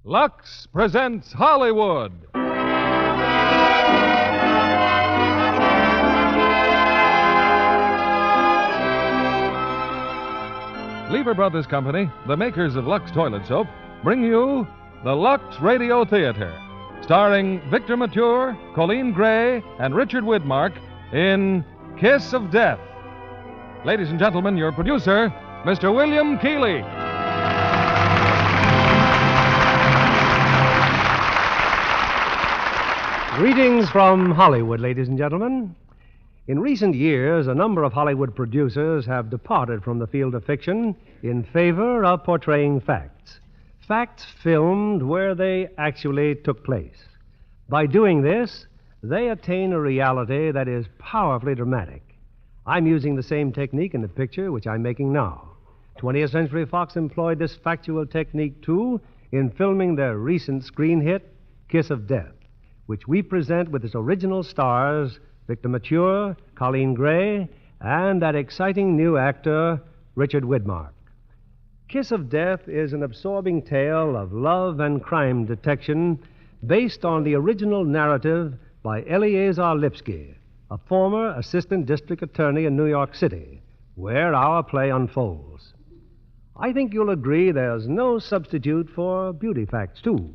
Lux presents Hollywood. Lever Brothers Company, the makers of Lux Toilet Soap, bring you the Lux Radio Theater, starring Victor Mature, Coleen Gray, and Richard Widmark in Kiss of Death. Ladies and gentlemen, your producer, Mr. William Keighley. Greetings from Hollywood, ladies and gentlemen. In recent years, a number of Hollywood producers have departed from the field of fiction in favor of portraying facts. Facts filmed where they actually took place. By doing this, they attain a reality that is powerfully dramatic. I'm using the same technique in the picture which I'm making now. 20th Century Fox employed this factual technique, too, in filming their recent screen hit, Kiss of Death, which we present with its original stars, Victor Mature, Coleen Gray, and that exciting new actor, Richard Widmark. Kiss of Death is an absorbing tale of love and crime detection based on the original narrative by Eleazar Lipsky, a former assistant district attorney in New York City, where our play unfolds. I think you'll agree there's no substitute for beauty facts, too,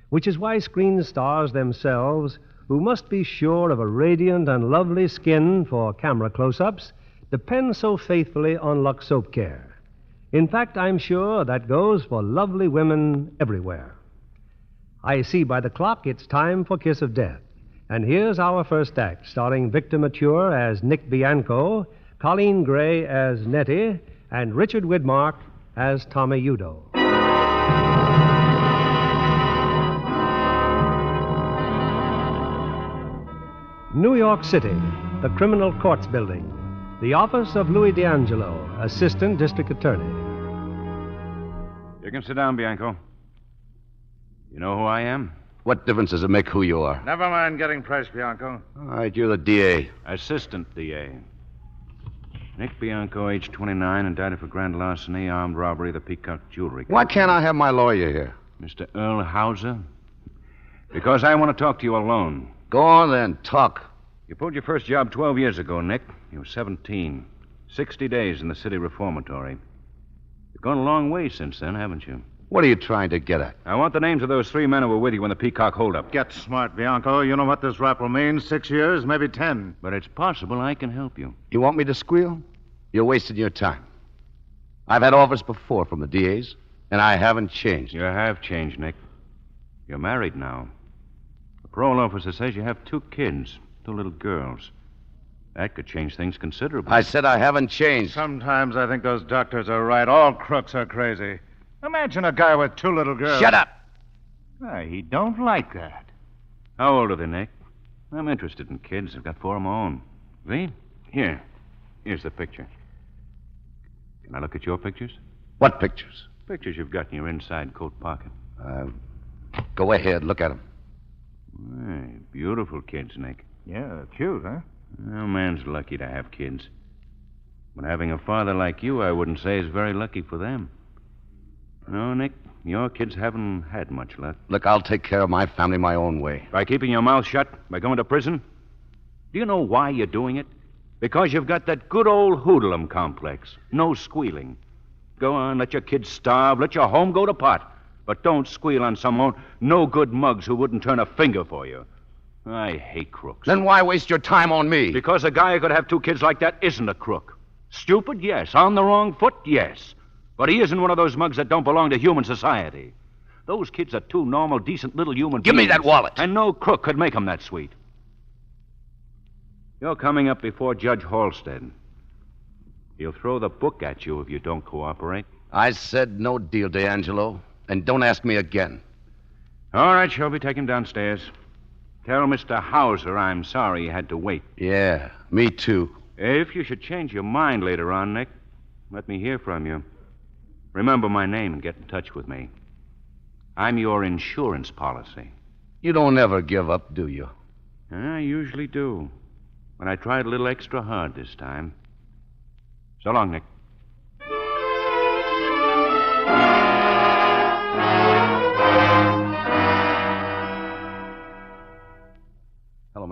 which is why screen stars themselves, who must be sure of a radiant and lovely skin for camera close-ups, depend so faithfully on Lux Soap Care. In fact, I'm sure that goes for lovely women everywhere. I see by the clock it's time for Kiss of Death. And here's our first act, starring Victor Mature as Nick Bianco, Coleen Gray as Nettie, and Richard Widmark as Tommy Udo. New York City, the Criminal Courts Building, the office of Louis D'Angelo, Assistant District Attorney. You can sit down, Bianco. You know who I am? What difference does it make who you are? Never mind getting pressed, Bianco. All right, you're the DA. Assistant DA. Nick Bianco, age 29, indicted for grand larceny, armed robbery of the Peacock Jewelry Company. Why can't I have my lawyer here? Mr. Earl Hauser? Because I want to talk to you alone. Go on then, talk. You pulled your first job 12 years ago, Nick. You were 17. 60 days in the city reformatory. You've gone a long way since then, haven't you? What are you trying to get at? I want the names of those 3 men who were with you when the Peacock holdup. Get smart, Bianco. You know what this rap will mean. 6 years, maybe 10. But it's possible I can help you. You want me to squeal? You're wasting your time. I've had offers before from the DAs, and I haven't changed. You have changed, Nick. You're married now. The parole officer says you have 2 kids. 2 little girls. That could change things considerably. I said I haven't changed. Sometimes I think those doctors are right. All crooks are crazy. Imagine a guy with 2 little girls. Shut up! He don't like that. How old are they, Nick? I'm interested in kids. I've got 4 of my own. See? Here's the picture. Can I look at your pictures? What pictures? Pictures you've got in your inside coat pocket. Go ahead, look at them. Hey, beautiful kids, Nick. Yeah, cute, huh? Well, man's lucky to have kids. But having a father like you, I wouldn't say is very lucky for them. No, Nick, your kids haven't had much luck. Look, I'll take care of my family my own way. By keeping your mouth shut? By going to prison? Do you know why you're doing it? Because you've got that good old hoodlum complex. No squealing. Go on, let your kids starve, let your home go to pot. But don't squeal on some no-good mugs who wouldn't turn a finger for you. I hate crooks. Then why waste your time on me? Because a guy who could have 2 kids like that isn't a crook. Stupid, yes. On the wrong foot, yes. But he isn't one of those mugs that don't belong to human society. Those kids are 2 normal, decent little human beings. Give me that wallet. And no crook could make them that sweet. You're coming up before Judge Halstead. He'll throw the book at you if you don't cooperate. I said no deal, D'Angelo. And don't ask me again. All right, Shelby, take him downstairs. Tell Mr. Hauser I'm sorry he had to wait. Yeah, me too. If you should change your mind later on, Nick, let me hear from you. Remember my name and get in touch with me. I'm your insurance policy. You don't ever give up, do you? I usually do. But I tried a little extra hard this time. So long, Nick.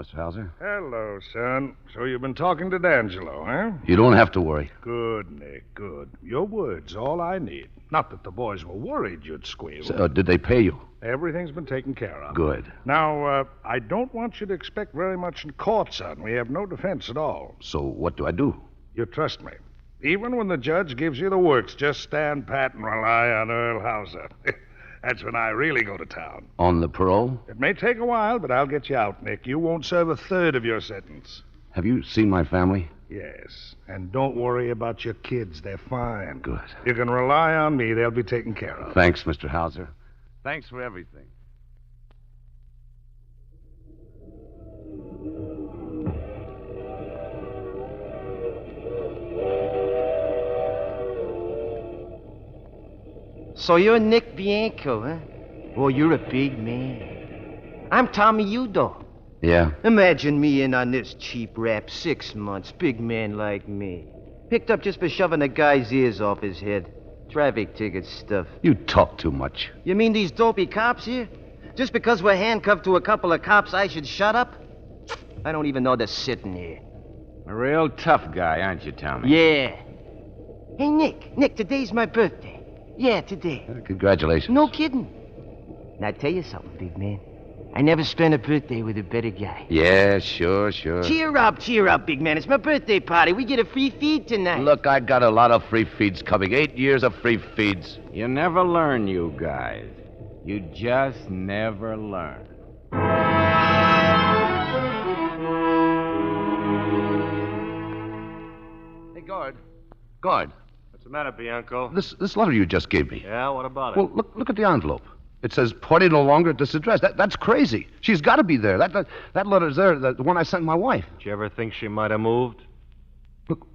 Mr. Hauser. Hello, son. So you've been talking to D'Angelo, huh? You don't have to worry. Good, Nick, good. Your word's all I need. Not that the boys were worried you'd squeal. So, did they pay you? Everything's been taken care of. Good. Now, I don't want you to expect very much in court, son. We have no defense at all. So what do I do? You trust me. Even when the judge gives you the works, just stand pat and rely on Earl Hauser. That's when I really go to town. On the parole? It may take a while, but I'll get you out, Nick. You won't serve a third of your sentence. Have you seen my family? Yes. And don't worry about your kids. They're fine. Good. You can rely on me. They'll be taken care of. Thanks, Mr. Hauser. Thanks for everything. So you're Nick Bianco, huh? Oh, you're a big man. I'm Tommy Udo. Yeah? Imagine me in on this cheap rap, 6 months, big man like me. Picked up just for shoving a guy's ears off his head. Traffic ticket stuff. You talk too much. You mean these dopey cops here? Just because we're handcuffed to a couple of cops, I should shut up? I don't even know they're sitting here. A real tough guy, aren't you, Tommy? Yeah. Hey, Nick, today's my birthday. Yeah, today. Congratulations. No kidding. Now, tell you something, big man. I never spent a birthday with a better guy. Yeah, sure. Cheer up, big man. It's my birthday party. We get a free feed tonight. Look, I got a lot of free feeds coming. 8 years of free feeds. You never learn, you guys. You just never learn. Hey, guard. What's the matter, Bianco? This letter you just gave me. Yeah, what about it? Well, look at the envelope. It says, party no longer at this address. That's crazy. She's got to be there. That letter's there, the one I sent my wife. Did you ever think she might have moved? Look,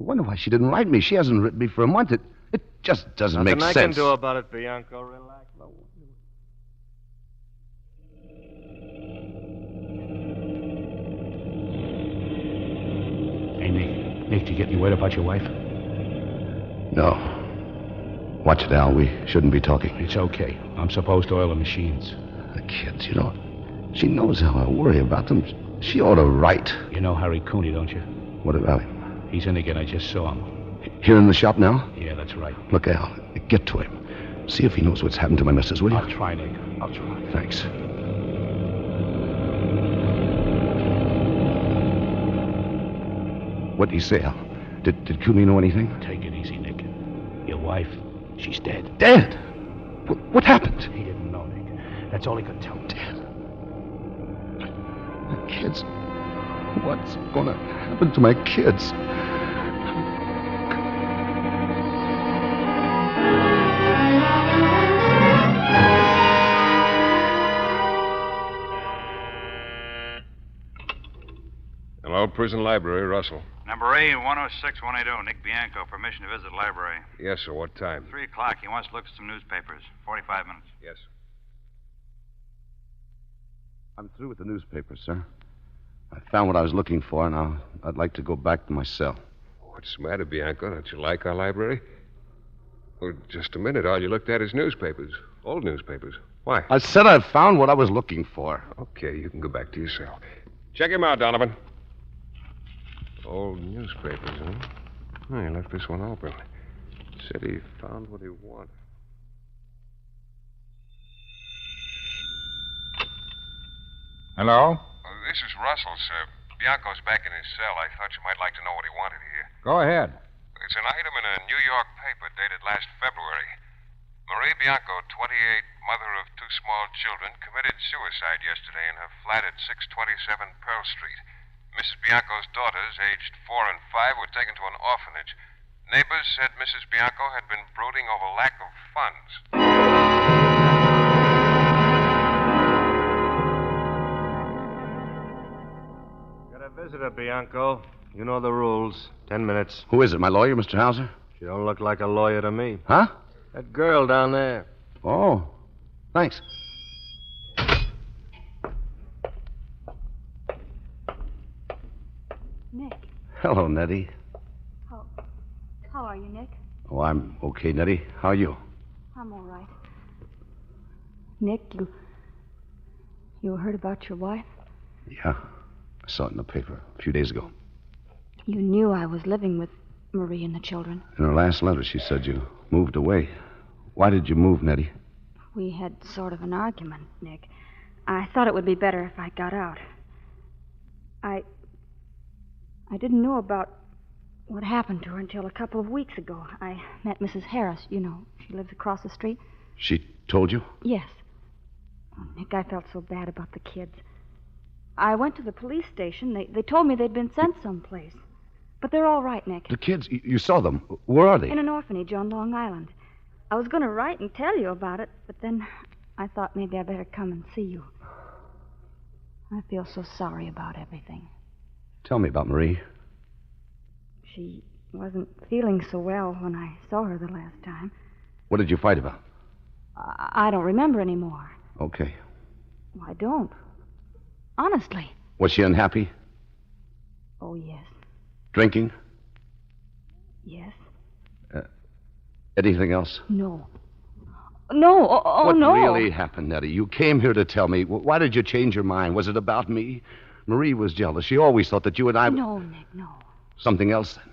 I wonder why she didn't write me. She hasn't written me for a month. It just doesn't make sense. Nothing I can do about it, Bianco. Relax. Hey, Nick, did you get any word about your wife? No. Watch it, Al. We shouldn't be talking. It's okay. I'm supposed to oil the machines. The kids, she knows how I worry about them. She ought to write. You know Harry Cooney, don't you? What about him? He's in again. I just saw him. Here in the shop now? Yeah, that's right. Look, Al, get to him. See if he knows what's happened to my missus, will you? I'll try, Nick. I'll try. Thanks. What did he say, Al? Did Cooney know anything? Take it easy, Nick. Your wife, she's dead. Dead? What happened? He didn't know, Nick. That's all he could tell. Dead? My kids. What's gonna happen to my kids? Hello, prison library, Russell. Number A-106180, Nick Bianco, permission to visit library. Yes, sir. What time? 3 o'clock. He wants to look at some newspapers. 45 minutes. Yes. I'm through with the newspapers, sir. I found what I was looking for, and I'd like to go back to my cell. What's the matter, Bianco? Don't you like our library? Well, just a minute. All you looked at is newspapers. Old newspapers. Why? I said I found what I was looking for. Okay, you can go back to your cell. Check him out, Donovan. Old newspapers, huh? Oh, he left this one open. Said he found what he wanted. Hello? This is Russell, sir. Bianco's back in his cell. I thought you might like to know what he wanted here. Go ahead. It's an item in a New York paper dated last February. Marie Bianco, 28, mother of 2 small children, committed suicide yesterday in her flat at 627 Pearl Street. Mrs. Bianco's daughters, aged 4 and 5, were taken to an orphanage. Neighbors said Mrs. Bianco had been brooding over lack of funds. Got a visitor, Bianco. You know the rules. 10 minutes. Who is it, my lawyer, Mr. Hauser? She don't look like a lawyer to me. Huh? That girl down there. Oh, thanks. Nick, Hello, Nettie. how are you, Nick? Oh, I'm okay, Nettie. How are you? I'm all right. Nick, you heard about your wife? Yeah. I saw it in the paper a few days ago. You knew I was living with Marie and the children. In her last letter, she said you moved away. Why did you move, Nettie? We had sort of an argument, Nick. I thought it would be better if I got out. I didn't know about what happened to her until a couple of weeks ago. I met Mrs. Harris. You know, she lives across the street. She told you? Yes. Oh, Nick, I felt so bad about the kids. I went to the police station. They told me they'd been sent someplace. But they're all right, Nick. The kids, you saw them. Where are they? In an orphanage on Long Island. I was going to write and tell you about it, but then I thought maybe I better come and see you. I feel so sorry about everything. Tell me about Marie. She wasn't feeling so well when I saw her the last time. What did you fight about? I don't remember anymore. Okay. Well, I don't. Honestly. Was she unhappy? Oh, yes. Drinking? Yes. Anything else? No. No. What no. What really happened, Nettie? You came here to tell me. Why did you change your mind? Was it about me? Marie was jealous. She always thought that you and I... No, Nick, no. Something else, then?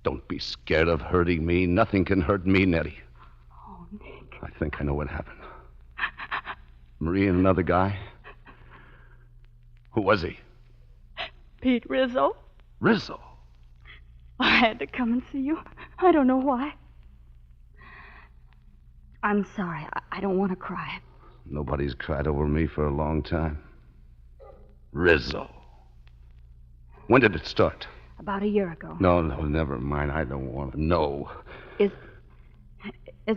Don't be scared of hurting me. Nothing can hurt me, Nettie. Oh, Nick. I think I know what happened. Marie and another guy? Who was he? Pete Rizzo. Rizzo? I had to come and see you. I don't know why. I'm sorry. I don't want to cry. Nobody's cried over me for a long time. Rizzo. When did it start? About a year ago. No, never mind. I don't want to know. Is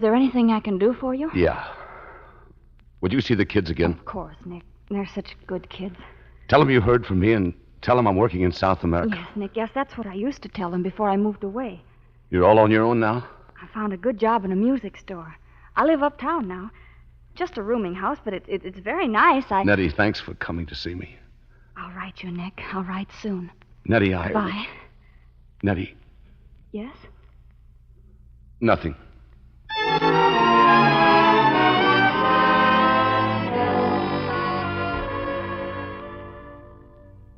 there anything I can do for you? Yeah. Would you see the kids again? Of course, Nick. They're such good kids. Tell them you heard from me and tell them I'm working in South America. Yes, Nick. Yes, that's what I used to tell them before I moved away. You're all on your own now? I found a good job in a music store. I live uptown now. Just a rooming house, but it's very nice. Nettie, thanks for coming to see me. I'll write you, Nick. I'll write soon. Nettie, Bye. Nettie. Yes? Nothing.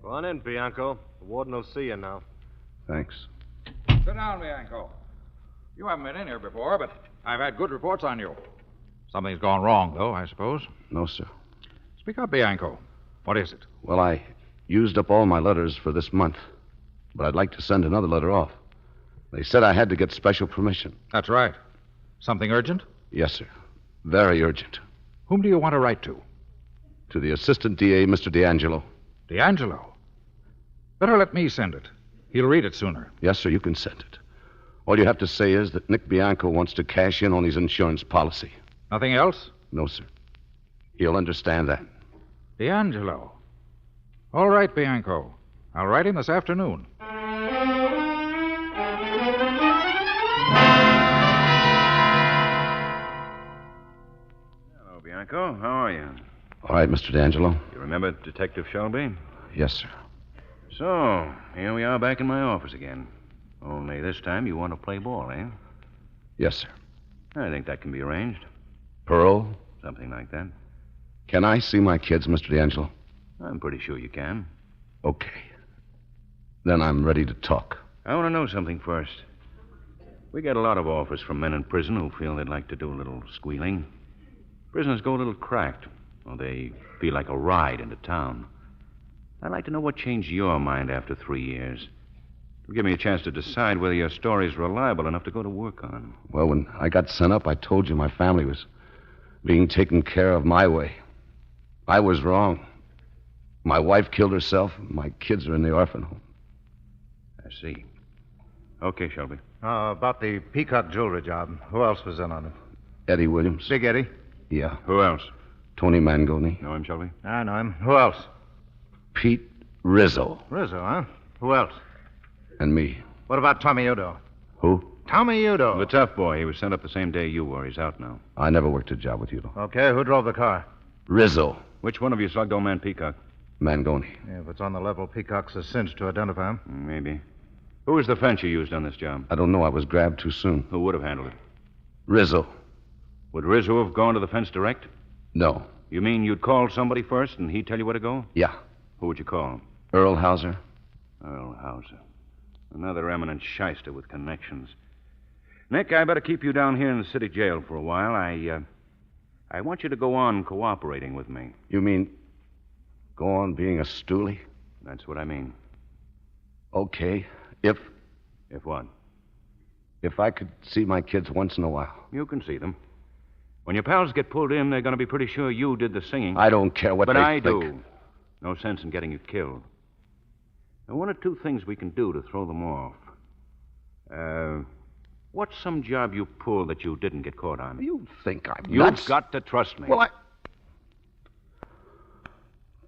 Go on in, Bianco. The warden will see you now. Thanks. Sit down, Bianco. You haven't been in here before, but I've had good reports on you. Something's gone wrong, though, I suppose. No, sir. Speak up, Bianco. What is it? Well, I used up all my letters for this month, but I'd like to send another letter off. They said I had to get special permission. That's right. Something urgent? Yes, sir. Very urgent. Whom do you want to write to? To the assistant DA, Mr. D'Angelo. D'Angelo? Better let me send it. He'll read it sooner. Yes, sir, you can send it. All you have to say is that Nick Bianco wants to cash in on his insurance policy. Nothing else? No, sir. He'll understand that. D'Angelo. All right, Bianco. I'll write him this afternoon. Hello, Bianco. How are you? All right, Mr. D'Angelo. You remember Detective Shelby? Yes, sir. So, here we are back in my office again. Only this time you want to play ball, eh? Yes, sir. I think that can be arranged. Parole? Something like that. Can I see my kids, Mr. D'Angelo? I'm pretty sure you can. Okay. Then I'm ready to talk. I want to know something first. We get a lot of offers from men in prison who feel they'd like to do a little squealing. Prisoners go a little cracked, or they feel like a ride into town. I'd like to know what changed your mind after 3 years. It'll give me a chance to decide whether your story's reliable enough to go to work on. Well, when I got sent up, I told you my family was being taken care of my way. I was wrong. My wife killed herself. My kids are in the orphan home. I see. Okay, Shelby. About the peacock jewelry job. Who else was in on it? Eddie Williams. Big Eddie? Yeah. Who else? Tony Mangoni. Know him, Shelby? I know him. Who else? Pete Rizzo. Rizzo, huh? Who else? And me. What about Tommy Udo? Who? Tommy Udo. The tough boy. He was sent up the same day you were. He's out now. I never worked a job with you. Okay, who drove the car? Rizzo. Which one of you slugged old man Peacock? Mangoni. Yeah, if it's on the level, Peacock's a cinch to identify him. Maybe. Who was the fence you used on this job? I don't know. I was grabbed too soon. Who would have handled it? Rizzo. Would Rizzo have gone to the fence direct? No. You mean you'd call somebody first and he'd tell you where to go? Yeah. Who would you call? Earl Hauser? Earl Hauser. Another eminent shyster with connections. Nick, I better keep you down here in the city jail for a while. I want you to go on cooperating with me. You mean go on being a stoolie? That's what I mean. Okay. If what? If I could see my kids once in a while. You can see them. When your pals get pulled in, they're going to be pretty sure you did the singing. I don't care what but they I think. do. No sense in getting you killed. Now, one or two things we can do to throw them off. What's some job you pulled that you didn't get caught on? You think I'm You've nuts? got to trust me. Well,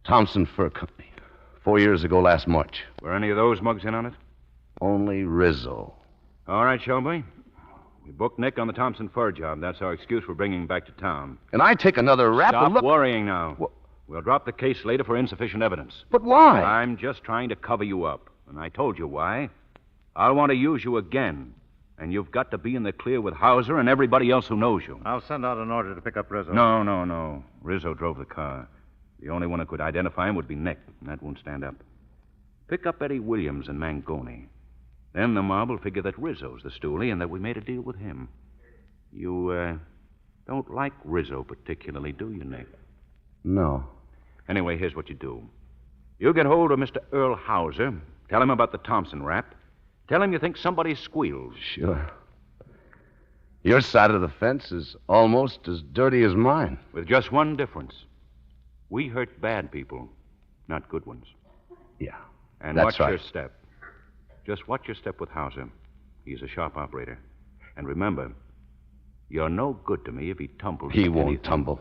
Thompson Fur Company. 4 years ago last March. Were any of those mugs in on it? Only Rizzo. All right, Shelby. We booked Nick on the Thompson Fur job. That's our excuse for bringing him back to town. And I take another rap Stop and look... worrying now. We'll drop the case later for insufficient evidence. But why? I'm just trying to cover you up. And I told you why. I'll want to use you again. And you've got to be in the clear with Hauser and everybody else who knows you. I'll send out an order to pick up Rizzo. No. Rizzo drove the car. The only one who could identify him would be Nick, and that won't stand up. Pick up Eddie Williams and Mangoni. Then the mob will figure that Rizzo's the stoolie and that we made a deal with him. You, don't like Rizzo particularly, do you, Nick? No. Anyway, here's what you do. You get hold of Mr. Earl Hauser. Tell him about the Thompson rap. Tell him you think somebody squealed. Sure. Your side of the fence is almost as dirty as mine. With just one difference. We hurt bad people, not good ones. Yeah. And that's watch right. your step. Just watch your step with Hauser. He's a sharp operator. And remember, you're no good to me if he tumbles. He won't tumble.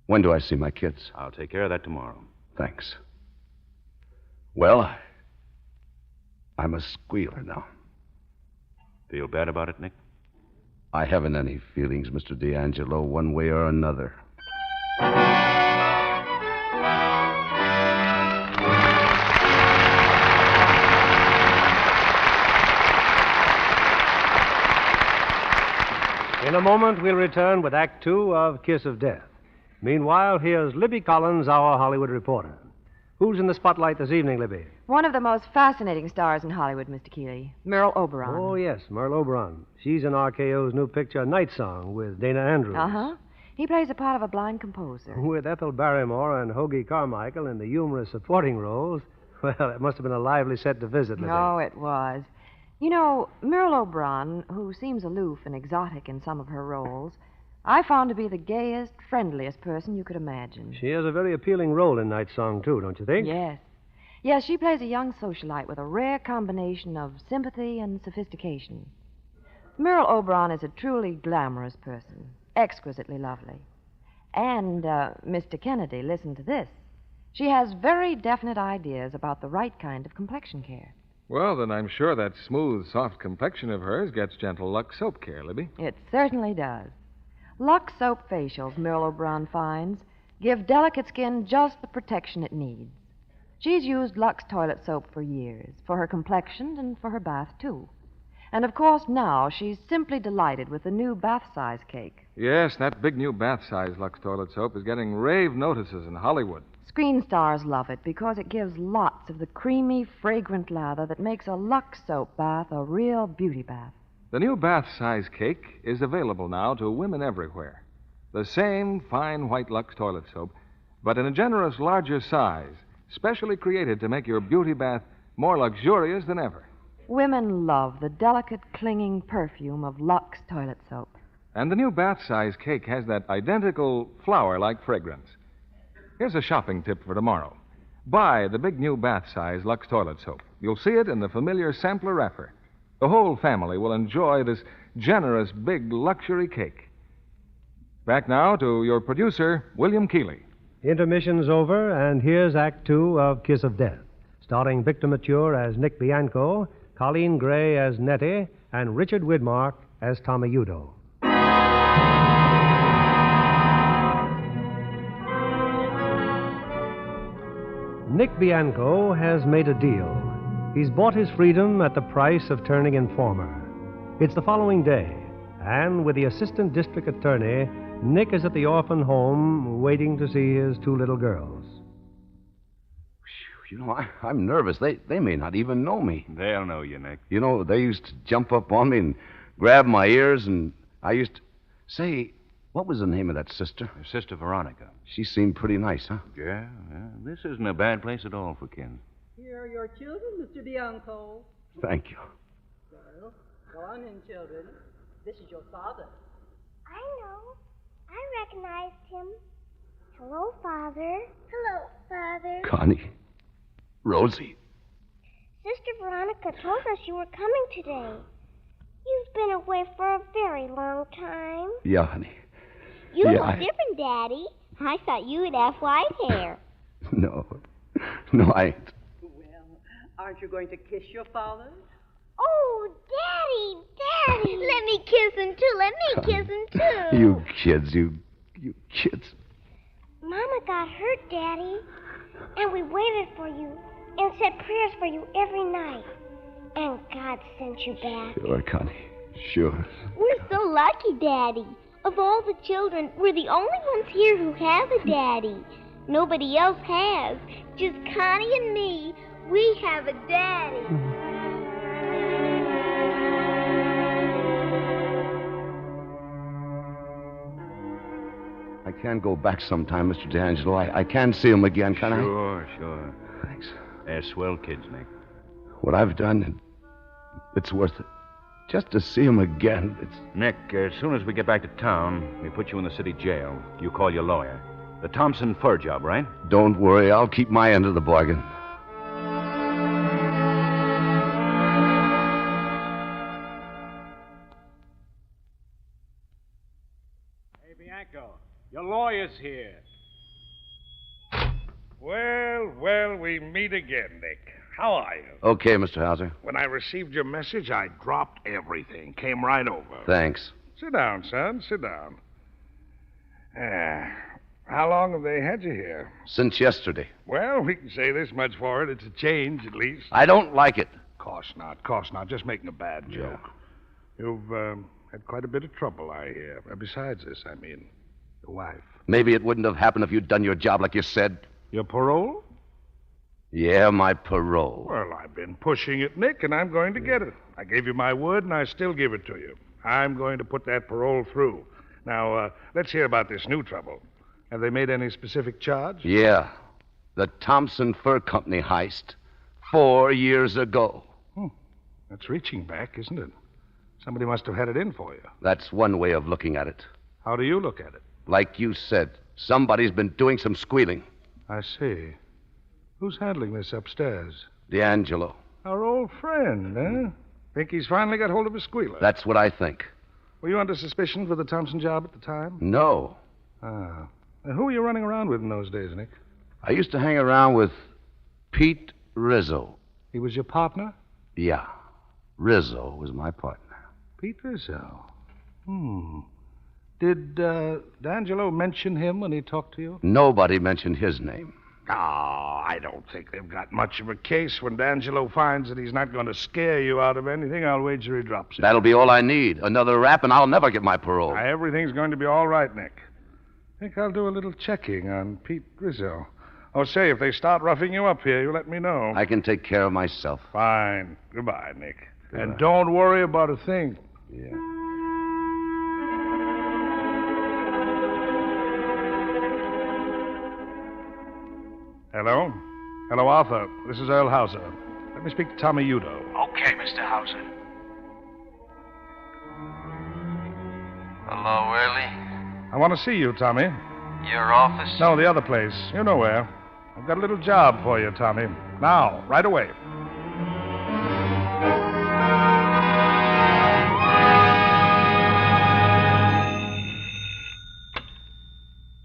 When do I see my kids? I'll take care of that tomorrow. Thanks. Well, I'm a squealer now. Feel bad about it, Nick? I haven't any feelings, Mr. D'Angelo, one way or another. In a moment, we'll return with Act Two of Kiss of Death. Meanwhile, here's Libby Collins, our Hollywood reporter. Who's in the spotlight this evening, Libby? One of the most fascinating stars in Hollywood, Mr. Keeley, Merle Oberon. Oh, yes, Merle Oberon. She's in RKO's new picture, Night Song, with Dana Andrews. Uh-huh. He plays the part of a blind composer. With Ethel Barrymore and Hoagie Carmichael in the humorous supporting roles. Well, it must have been a lively set to visit, Libby. Oh, it was. You know, Merle Oberon, who seems aloof and exotic in some of her roles, I found to be the gayest, friendliest person you could imagine. She has a very appealing role in Night Song, too, don't you think? Yes. Yes, she plays a young socialite with a rare combination of sympathy and sophistication. Merle Oberon is a truly glamorous person, exquisitely lovely. And, Mr. Kennedy, listen to this. She has very definite ideas about the right kind of complexion care. Well, then I'm sure that smooth, soft complexion of hers gets gentle Lux soap care, Libby. It certainly does. Lux soap facials, Merle Oberon finds, give delicate skin just the protection it needs. She's used Lux toilet soap for years, for her complexion and for her bath, too. And, of course, now she's simply delighted with the new bath-size cake. Yes, that big new bath-size Lux toilet soap is getting rave notices in Hollywood. Screen stars love it because it gives lots of the creamy, fragrant lather that makes a Lux soap bath a real beauty bath. The new bath-size cake is available now to women everywhere. The same fine white Lux toilet soap, but in a generous, larger size, specially created to make your beauty bath more luxurious than ever. Women love the delicate, clinging perfume of Lux toilet soap. And the new bath-size cake has that identical flower-like fragrance. Here's a shopping tip for tomorrow. Buy the big new bath-size Lux toilet soap. You'll see it in the familiar sampler wrapper. The whole family will enjoy this generous, big luxury cake. Back now to your producer, William Keeley. Intermission's over, and here's Act Two of Kiss of Death, starring Victor Mature as Nick Bianco, Coleen Gray as Nettie, and Richard Widmark as Tommy Udo. Nick Bianco has made a deal. He's bought his freedom at the price of turning informer. It's the following day, and with the assistant district attorney, Nick is at the orphan home waiting to see his two little girls. You know, I'm nervous. They may not even know me. They'll know you, Nick. You know, they used to jump up on me and grab my ears, and I used to... Say, what was the name of that sister? Sister Veronica. She seemed pretty nice, huh? Yeah. This isn't a bad place at all for kids. Here are your children, Mr. Bianco. Thank you. Well, go on in, children. This is your father. I know. I recognized him. Hello, Father. Hello, Father. Connie. Rosie. Sister Veronica told us you were coming today. You've been away for a very long time. Yeah, honey. You look different, Daddy. I thought you would have white hair. No, I ain't. Well, aren't you going to kiss your father? Oh, Daddy! Let me kiss him, too. Let me kiss him, too. You kids, you kids. Mama got hurt, Daddy. And we waited for you and said prayers for you every night. And God sent you back. Sure, Connie. Sure. We're so lucky, Daddy. Of all the children, we're the only ones here who have a daddy. Nobody else has. Just Connie and me. We have a daddy. I can go back sometime, Mr. D'Angelo. I can see him again, can I? Sure. Thanks. They're swell kids, Nick. What I've done, it's worth it. Just to see him again, it's... Nick, as soon as we get back to town, we put you in the city jail. You call your lawyer. The Thompson fur job, right? Don't worry, I'll keep my end of the bargain. Hey, Bianco, your lawyer's here. Well, we meet again, Nick. How are you? Okay, Mr. Hauser. When I received your message, I dropped everything. Came right over. Thanks. Sit down, son. Sit down. How long have they had you here? Since yesterday. Well, we can say this much for it. It's a change, at least. I don't like it. Course not. Just making a bad joke. You've had quite a bit of trouble, I hear. Besides this, I mean, your wife. Maybe it wouldn't have happened if you'd done your job like you said. Your parole? Yeah, my parole. Well, I've been pushing it, Nick, and I'm going to get it. I gave you my word, and I still give it to you. I'm going to put that parole through. Now, let's hear about this new trouble. Have they made any specific charge? Yeah. The Thompson Fur Company heist 4 years ago. That's reaching back, isn't it? Somebody must have had it in for you. That's one way of looking at it. How do you look at it? Like you said, somebody's been doing some squealing. I see. Who's handling this upstairs? D'Angelo. Our old friend, eh? Think he's finally got hold of his squealer? That's what I think. Were you under suspicion for the Thompson job at the time? No. Ah. Now, who were you running around with in those days, Nick? I used to hang around with Pete Rizzo. He was your partner? Yeah. Rizzo was my partner. Pete Rizzo. Did D'Angelo mention him when he talked to you? Nobody mentioned his name. Oh, I don't think they've got much of a case. When D'Angelo finds that he's not going to scare you out of anything, I'll wager he drops it. That'll be all I need. Another rap, and I'll never get my parole. Everything's going to be all right, Nick. I think I'll do a little checking on Pete Rizzo. Oh, say, if they start roughing you up here, you let me know. I can take care of myself. Fine. Goodbye, Nick. Goodbye. And don't worry about a thing. Yeah. Hello? Hello, Arthur. This is Earl Hauser. Let me speak to Tommy Udo. Okay, Mr. Hauser. Hello, Early. I want to see you, Tommy. Your office? No, the other place. You know where. I've got a little job for you, Tommy. Now, right away.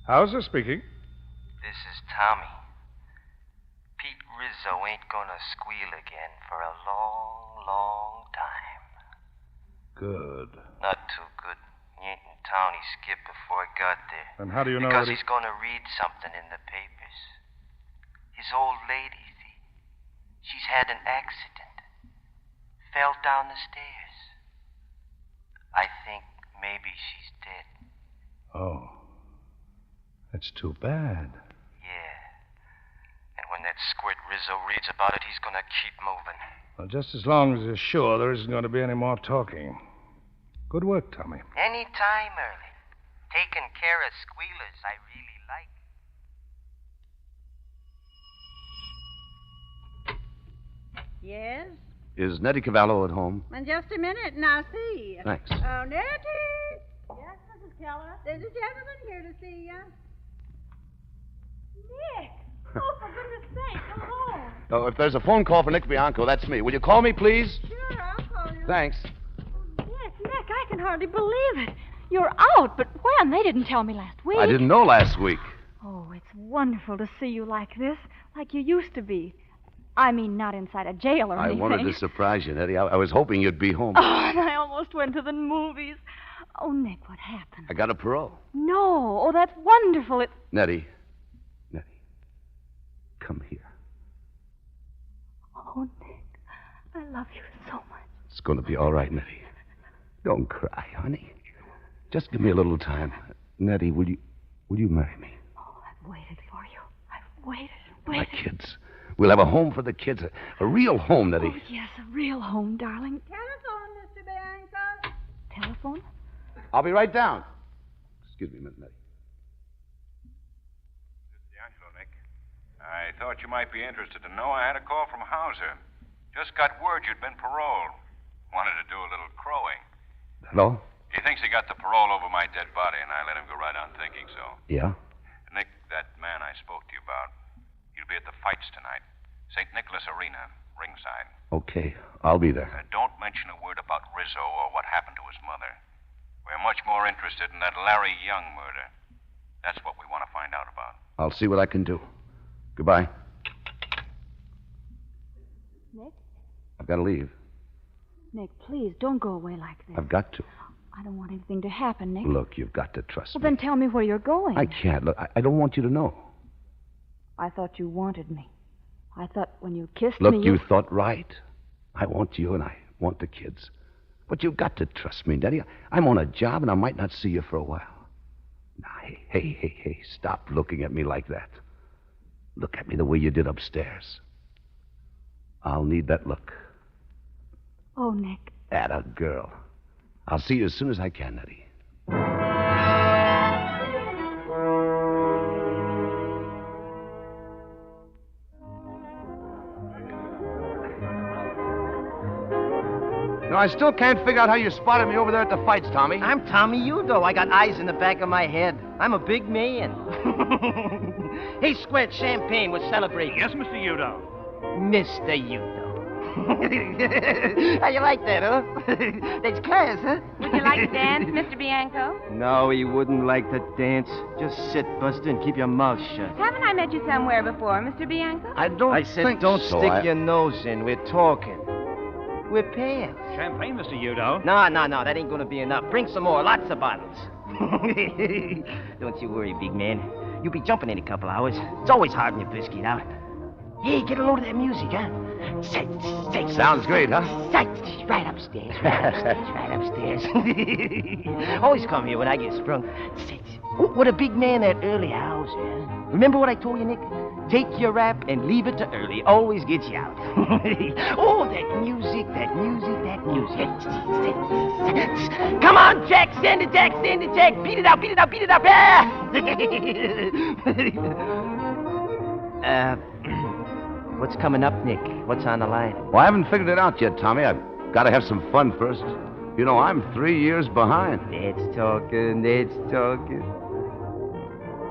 Hauser speaking. This is Tommy. Pete Rizzo ain't gonna squeal again for a long, long time. Good. Not too good. He ain't in town. He skipped before I got there. And how do you know Because that he's gonna read something in the papers. His old lady, see? She's had an accident. Fell down the stairs. I think maybe she's dead. Oh. That's too bad. Yeah. And when that squirt Rizzo reads about it, he's gonna keep moving. Well, just as long as you're sure there isn't going to be any more talking. Good work, Tommy. Any time, Early. Taking care of squealers, I really like. Yes? Is Nettie Cavallo at home? In just a minute, and I'll see you. Thanks. Oh, Nettie! Yes, Mrs. Keller? There's a gentleman here to see you. Nick! Oh, for goodness sake, come home. Oh, if there's a phone call for Nick Bianco, that's me. Will you call me, please? Sure, I'll call you. Thanks. Nick, I can hardly believe it. You're out, but when? They didn't tell me last week. I didn't know last week. Oh, it's wonderful to see you like this, like you used to be. I mean, not inside a jail or I anything. wanted to surprise you, Nettie. I was hoping you'd be home. Oh, and I almost went to the movies. Oh, Nick, what happened? I got a parole. No. Oh, that's wonderful. Nettie, come here. Oh, Nick, I love you so much. It's going to be all right, Nettie. Don't cry, honey. Just give me a little time. Nettie, will you marry me? Oh, I've waited for you. I've waited. My kids. We'll have a home for the kids. A real home, Nettie. Oh, yes, a real home, darling. Telephone, Mr. Bianco. Telephone? I'll be right down. Excuse me a minute, Nettie. I thought you might be interested to know I had a call from Hauser. Just got word you'd been paroled. Wanted to do a little crowing. Hello? He thinks he got the parole over my dead body, and I let him go right on thinking so. Yeah? Nick, that man I spoke to you about, he'll be at the fights tonight. St. Nicholas Arena, ringside. Okay, I'll be there. Don't mention a word about Rizzo or what happened to his mother. We're much more interested in that Larry Young murder. That's what we want to find out about. I'll see what I can do. Goodbye. Nick? I've got to leave. Nick, please, don't go away like this. I've got to. I don't want anything to happen, Nick. Look, you've got to trust Well, me. then tell me where you're going. I can't. Look, I don't want you to know. I thought you wanted me. I thought when you kissed Look, me... you thought right. I want you and I want the kids. But you've got to trust me, Daddy. I'm on a job and I might not see you for a while. Now, hey, stop looking at me like that. Look at me the way you did upstairs. I'll need that look. Oh, Nick. Atta girl. I'll see you as soon as I can, Nettie. No, I still can't figure out how you spotted me over there at the fights, Tommy. I'm Tommy Udo. I got eyes in the back of my head. I'm a big man. Hey, Squirt, champagne. We're celebrating. Yes, Mr. Udo. Mr. Udo. How you like that, huh? That's class, huh? Would you like to dance, Mr. Bianco? No, he wouldn't like to dance. Just sit, Buster, and keep your mouth shut. Haven't I met you somewhere before, Mr. Bianco? I said don't stick your nose in. We're talking. We're pals. Champagne, Mr. Udo. No, that ain't gonna be enough. Bring some more, lots of bottles. Don't you worry, big man. You'll be jumping in a couple hours. It's always hard when you biscuit out. Hey, get a load of that music, huh? Sounds great, huh? Right upstairs. Always come here when I get sprung. What a big man that Early Hauser. Remember what I told you, Nick? Take your rap and leave it to Early. Always gets you out. Oh, that music. Come on, Jack. Send it, Jack. Beat it up. Yeah. What's coming up, Nick? What's on the line? Well, I haven't figured it out yet, Tommy. I've got to have some fun first. You know, I'm 3 years behind. That's talking.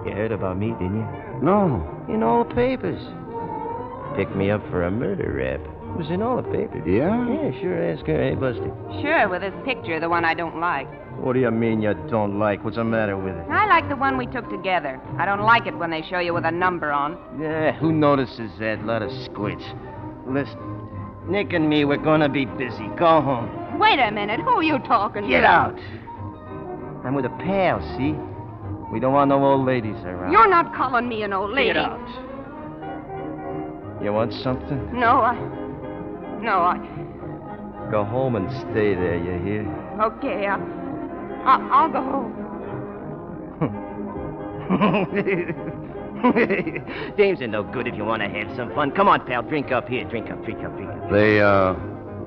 You heard about me, didn't you? No. In all the papers. Picked me up for a murder rap. It was in all the papers. Yeah? Yeah, sure. Ask her. Hey, Busty. Sure, with this picture, the one I don't like. What do you mean you don't like? What's the matter with it? I like the one we took together. I don't like it when they show you with a number on. Yeah, who notices that? Lot of squirts. Listen, Nick and me, we're gonna be busy. Go home. Wait a minute. Who are you talking to? Get out. I'm with a pal, see? We don't want no old ladies around. You're not calling me an old lady. Get out. You want something? No, I... Go home and stay there, you hear? Okay, I'll go home. Dames are no good if you want to have some fun. Come on, pal. Drink up here. Drink up. They,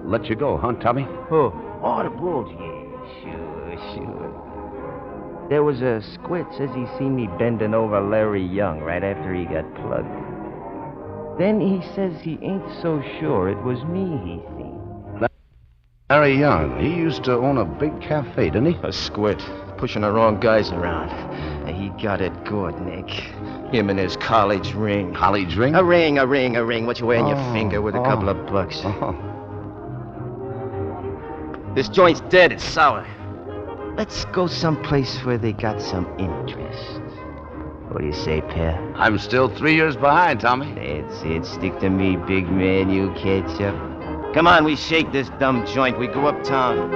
let you go, huh, Tommy? Who? Oh, the Bulls. Yeah, sure. There was a squid says he seen me bending over Larry Young right after he got plugged. Then he says he ain't so sure it was me he seen. Larry Young, he used to own a big cafe, didn't he? A squid. Pushing the wrong guys around. And he got it good, Nick. Him and his college ring. College ring? A ring. What you wear on your finger with a couple of bucks. This joint's dead. It's sour. Let's go someplace where they got some interest. What do you say, pal? I'm still 3 years behind, Tommy. That's it. Stick to me, big man. You catch up. Come on, we shake this dumb joint. We go uptown.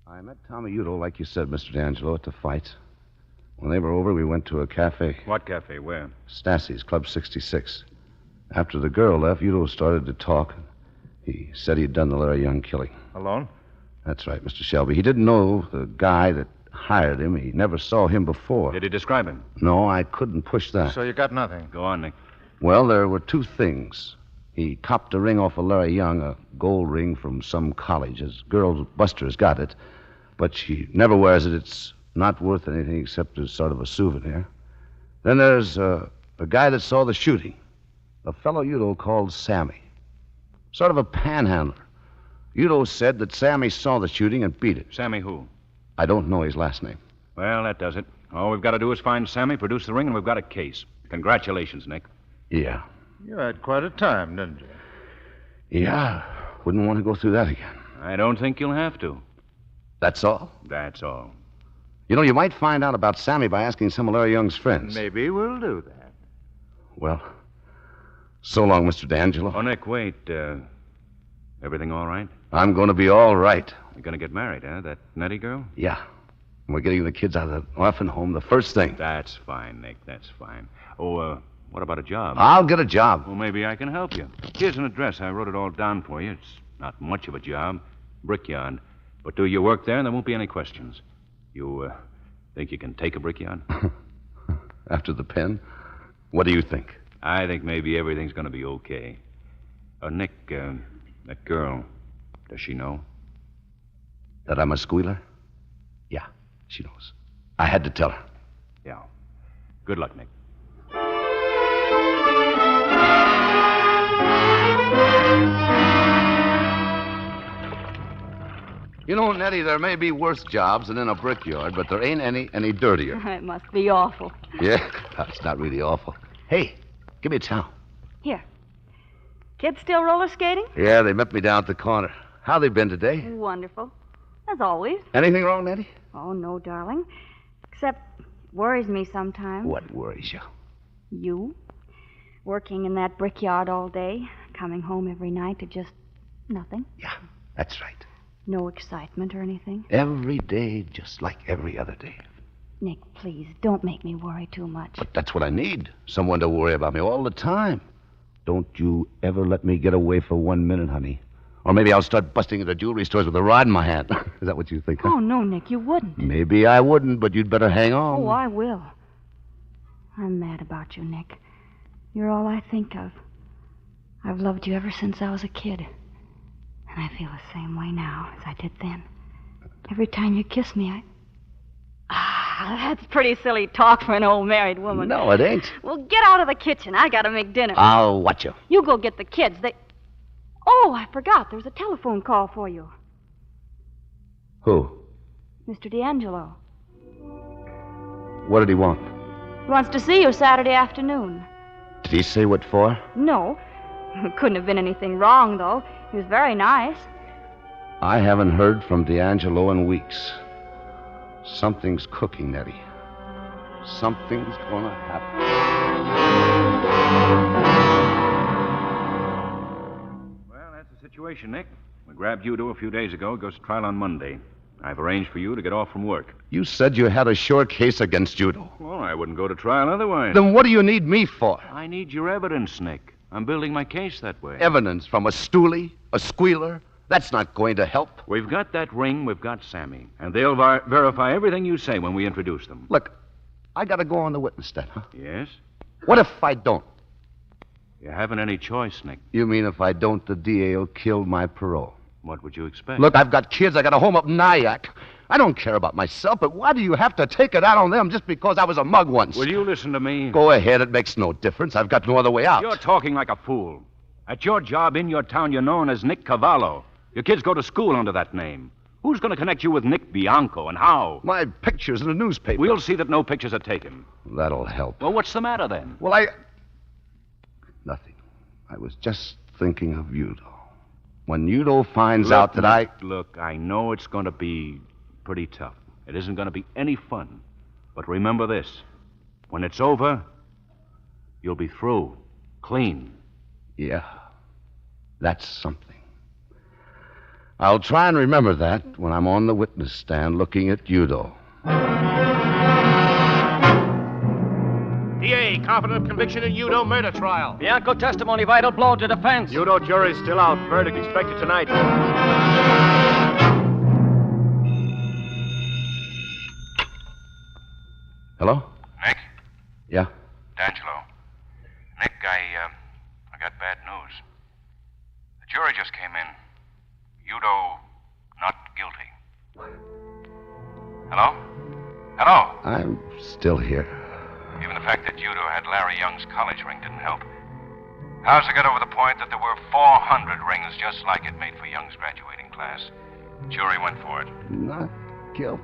I met Tommy Udo, like you said, Mr. D'Angelo, at the fights. When they were over, we went to a cafe. What cafe? Where? Stassi's, Club 66. After the girl left, Udo started to talk. He said he'd done the Larry Young killing. Alone? That's right, Mr. Shelby. He didn't know the guy that hired him. He never saw him before. Did he describe him? No, I couldn't push that. So you got nothing? Go on, Nick. Well, there were two things. He copped a ring off of Larry Young, a gold ring from some college. His girl Buster's got it, but she never wears it. It's not worth anything except as sort of a souvenir. Then there's a guy that saw the shooting, a fellow Udo called Sammy. Sort of a panhandler. Udo said that Sammy saw the shooting and beat it. Sammy who? I don't know his last name. Well, that does it. All we've got to do is find Sammy, produce the ring, and we've got a case. Congratulations, Nick. Yeah. You had quite a time, didn't you? Yeah. Wouldn't want to go through that again. I don't think you'll have to. That's all? That's all. You know, you might find out about Sammy by asking some of Larry Young's friends. Maybe we'll do that. Well, so long, Mr. D'Angelo. Oh, Nick, wait. Everything all right? I'm going to be all right. You're going to get married, huh? That Nettie girl? Yeah. We're getting the kids out of the orphan home the first thing. That's fine, Nick. That's fine. Oh, what about a job? I'll get a job. Well, maybe I can help you. Here's an address. I wrote it all down for you. It's not much of a job. Brickyard. But do your work there, and there won't be any questions. You think you can take a brickyard? After the pen? What do you think? I think maybe everything's going to be okay. Nick, that girl, does she know? That I'm a squealer? Yeah, she knows. I had to tell her. Yeah. Good luck, Nick. You know, Nettie, there may be worse jobs than in a brickyard, but there ain't any dirtier. It must be awful. Yeah, it's not really awful. Hey, give me a towel. Here. Kids still roller skating? Yeah, they met me down at the corner. How they been today? Wonderful. As always. Anything wrong, Nettie? Oh, no, darling. Except it worries me sometimes. What worries you? You. Working in that brickyard all day, coming home every night to just nothing. Yeah, that's right. No excitement or anything. Every day, just like every other day. Nick, please, don't make me worry too much. But that's what I need. Someone to worry about me all the time. Don't you ever let me get away for 1 minute, honey. Or maybe I'll start busting into jewelry stores with a rod in my hand. Is that what you think, huh? Oh, no, Nick, you wouldn't. Maybe I wouldn't, but you'd better hang on. Oh, I will. I'm mad about you, Nick. You're all I think of. I've loved you ever since I was a kid. And I feel the same way now as I did then. Every time you kiss me, that's pretty silly talk for an old married woman. No, it ain't. Well, get out of the kitchen. I gotta make dinner. I'll watch you. You go get the kids. Oh, I forgot. There's a telephone call for you. Who? Mr. D'Angelo. What did he want? He wants to see you Saturday afternoon. Did he say what for? No. Couldn't have been anything wrong, though. He was very nice. I haven't heard from D'Angelo in weeks. Something's cooking, Nettie. Something's gonna happen. Well, that's the situation, Nick. We grabbed Udo a few days ago. It goes to trial on Monday. I've arranged for you to get off from work. You said you had a sure case against Udo. Well, I wouldn't go to trial otherwise. Then what do you need me for? I need your evidence, Nick. I'm building my case that way. Evidence from a stoolie, a squealer, That's not going to help. We've got that ring, we've got Sammy. And they'll verify everything you say when we introduce them. Look, I got to go on the witness stand, huh? Yes? What if I don't? You haven't any choice, Nick. You mean if I don't, the DA will kill my parole? What would you expect? Look, I've got kids. I got a home up in Nyack. I don't care about myself, but why do you have to take it out on them just because I was a mug once? Will you listen to me? Go ahead. It makes no difference. I've got no other way out. You're talking like a fool. At your job in your town, you're known as Nick Cavallo. Your kids go to school under that name. Who's going to connect you with Nick Bianco, and how? My picture's in the newspaper. We'll see that no pictures are taken. That'll help. Well, what's the matter, then? Well, Nothing. I was just thinking of Udo. When Udo finds out that Look, I know it's going to be pretty tough. It isn't going to be any fun. But remember this. When it's over, you'll be through. Clean. Yeah. That's something. I'll try and remember that when I'm on the witness stand looking at Udo. DA, confident of conviction in Udo murder trial. Bianco testimony, vital blow to defense. Udo jury's still out. Verdict expected tonight. Hello? Nick? Yeah? D'Angelo. Nick, I got bad news. The jury just came in. Udo not guilty. Hello? Hello? I'm still here. Even the fact that Udo had Larry Young's college ring didn't help. How's to get over the point that there were 400 rings just like it made for Young's graduating class? Jury went for it. Not guilty.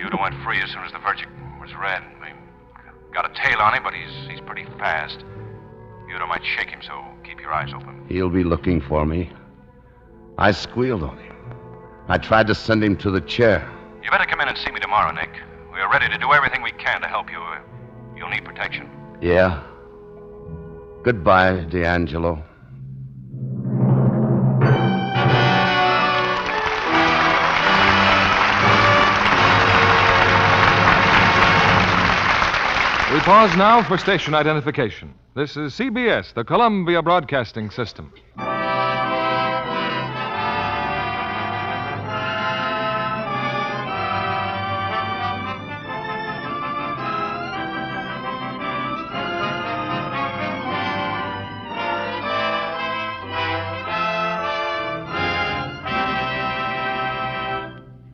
Udo went free as soon as the verdict was read. We got a tail on him, but he's pretty fast. Udo might shake him, so keep your eyes open. He'll be looking for me. I squealed on him. I tried to send him to the chair. You better come in and see me tomorrow, Nick. We are ready to do everything we can to help you. You'll need protection. Yeah. Goodbye, D'Angelo. We pause now for station identification. This is CBS, the Columbia Broadcasting System.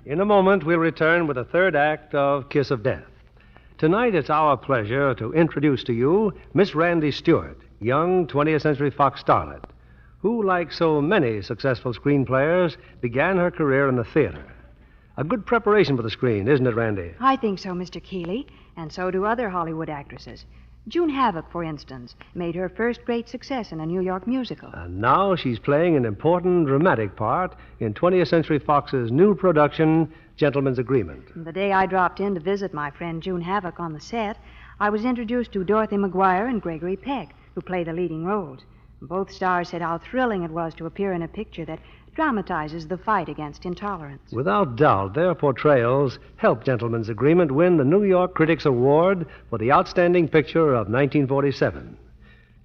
In a moment, we'll return with the third act of Kiss of Death. Tonight, it's our pleasure to introduce to you Miss Randy Stewart, young 20th Century Fox starlet, who, like so many successful screen players, began her career in the theater. A good preparation for the screen, isn't it, Randy? I think so, Mr. Keeley, and so do other Hollywood actresses. June Havoc, for instance, made her first great success in a New York musical. And now she's playing an important dramatic part in 20th Century Fox's new production, Gentleman's Agreement. The day I dropped in to visit my friend June Havoc on the set, I was introduced to Dorothy McGuire and Gregory Peck, who play the leading roles. Both stars said how thrilling it was to appear in a picture that dramatizes the fight against intolerance. Without doubt, their portrayals helped Gentleman's Agreement win the New York Critics Award for the Outstanding Picture of 1947.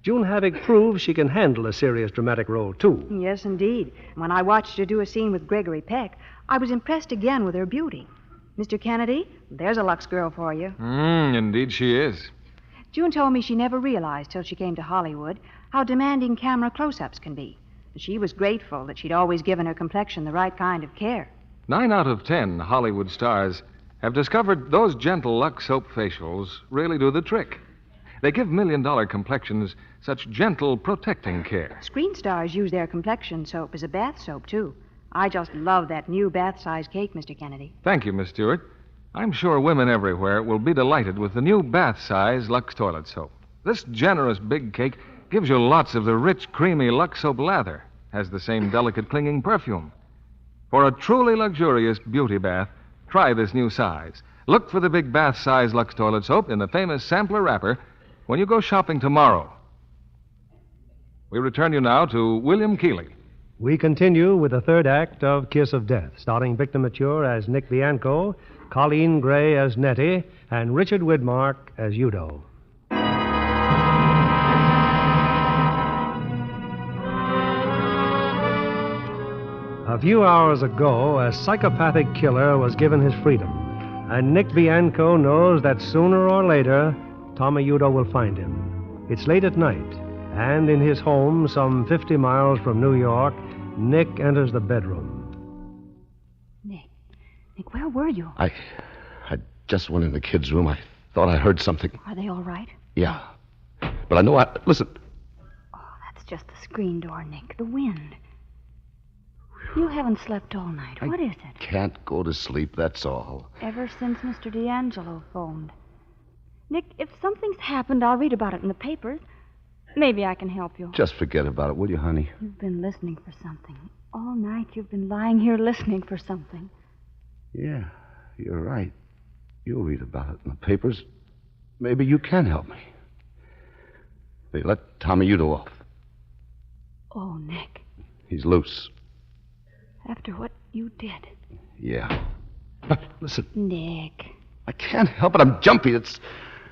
June Havoc proves she can handle a serious dramatic role, too. Yes, indeed. When I watched her do a scene with Gregory Peck, I was impressed again with her beauty. Mr. Kennedy, there's a Lux girl for you. Indeed she is. June told me she never realized till she came to Hollywood how demanding camera close-ups can be. She was grateful that she'd always given her complexion the right kind of care. 9 out of 10 Hollywood stars have discovered those gentle Lux soap facials really do the trick. They give million-dollar complexions such gentle, protecting care. Screen stars use their complexion soap as a bath soap, too. I just love that new bath-size cake, Mr. Kennedy. Thank you, Miss Stewart. I'm sure women everywhere will be delighted with the new bath-size Lux toilet soap. This generous big cake gives you lots of the rich, creamy Lux soap lather, has the same delicate, clinging perfume. For a truly luxurious beauty bath, try this new size. Look for the big bath-size Lux toilet soap in the famous sampler wrapper when you go shopping tomorrow. We return you now to William Keighley. We continue with the third act of Kiss of Death, starring Victor Mature as Nick Bianco, Coleen Gray as Nettie, and Richard Widmark as Udo. A few hours ago, a psychopathic killer was given his freedom, and Nick Bianco knows that sooner or later, Tommy Udo will find him. It's late at night, and in his home, some 50 miles from New York, Nick enters the bedroom. Nick, where were you? I just went in the kids' room. I thought I heard something. Are they all right? Yeah. But I know Listen. Oh, that's just the screen door, Nick. The wind. You haven't slept all night. What is it? Can't go to sleep, that's all. Ever since Mr. D'Angelo phoned. Nick, if something's happened, I'll read about it in the papers. Maybe I can help you. Just forget about it, will you, honey? You've been listening for something. All night you've been lying here listening for something. Yeah, you're right. You'll read about it in the papers. Maybe you can help me. They let Tommy Udo off. Oh, Nick. He's loose. After what you did. Yeah. But listen. Nick. I can't help it. I'm jumpy. It's...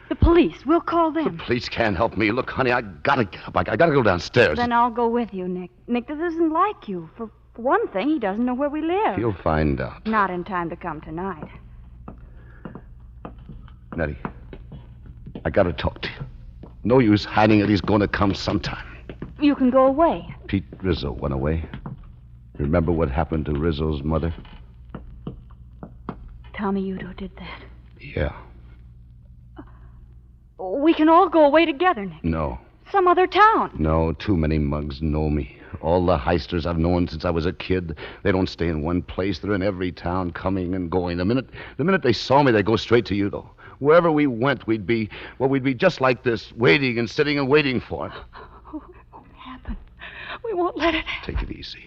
The police. We'll call them. The police can't help me. Look, honey, I gotta get up. I gotta go downstairs. Then I'll go with you, Nick. Nick, this isn't like you. For one thing, he doesn't know where we live. He'll find out. Not in time to come tonight. Nettie, I gotta talk to you. No use hiding it. He's gonna come sometime. You can go away. Pete Rizzo went away. Remember what happened to Rizzo's mother? Tommy Udo did that. Yeah. We can all go away together, Nick. No. Some other town. No, too many mugs know me. All the heisters I've known since I was a kid, they don't stay in one place. They're in every town, coming and going. The minute they saw me, they go straight to Udo. Wherever we went, we'd be just like this, waiting and sitting and waiting for it. Oh, it won't happen. We won't let it happen. Take it easy.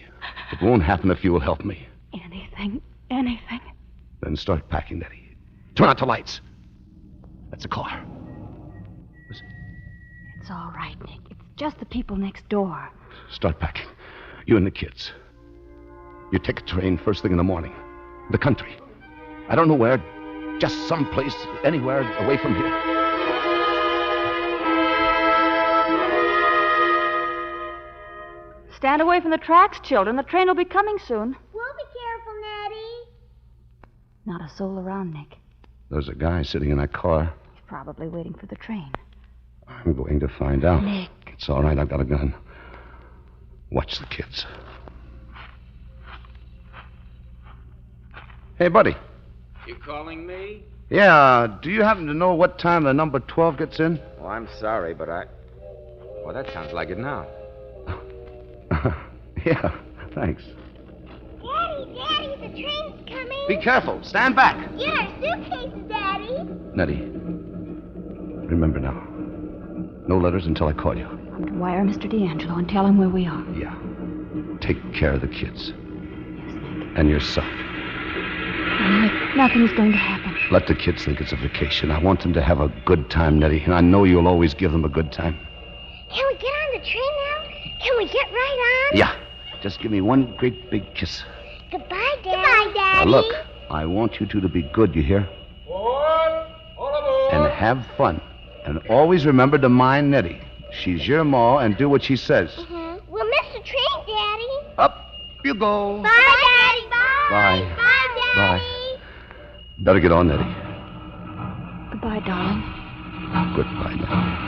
It won't happen if you will help me. Anything. Then start packing, Nettie. Turn out the lights. That's a car. It's all right, Nick. It's just the people next door. Start packing. You and the kids. You take a train first thing in the morning. The country. I don't know where. Just someplace, anywhere away from here. Stand away from the tracks, children. The train will be coming soon. We'll be careful, Nettie. Not a soul around, Nick. There's a guy sitting in that car. He's probably waiting for the train. I'm going to find out. Nick. It's all right. I've got a gun. Watch the kids. Hey, buddy. You calling me? Yeah, do you happen to know what time the number 12 gets in? Oh, I'm sorry, but Well, that sounds like it now. Yeah, thanks. Daddy, the train's coming. Be careful. Stand back. Get our suitcases, Daddy. Nettie, remember now. No letters until I call you. I'm to wire Mr. D'Angelo and tell him where we are. Yeah. Take care of the kids. Yes, Nick. And yourself. Nick, nothing's going to happen. Let the kids think it's a vacation. I want them to have a good time, Nettie, and I know you'll always give them a good time. Can we get on the train now? Can we get right on? Yeah. Just give me one great big kiss. Goodbye, Daddy. Goodbye, Daddy. Now, look, I want you two to be good, you hear? Forward! All aboard! And have fun. And always remember to mind Nettie. She's your ma, and do what she says. Mm-hmm. We'll miss the train, Daddy. Up you go. Bye, Daddy. Bye. Bye. Bye, Daddy. Bye. Better get on, Nettie. Goodbye, darling. Goodbye, Nettie.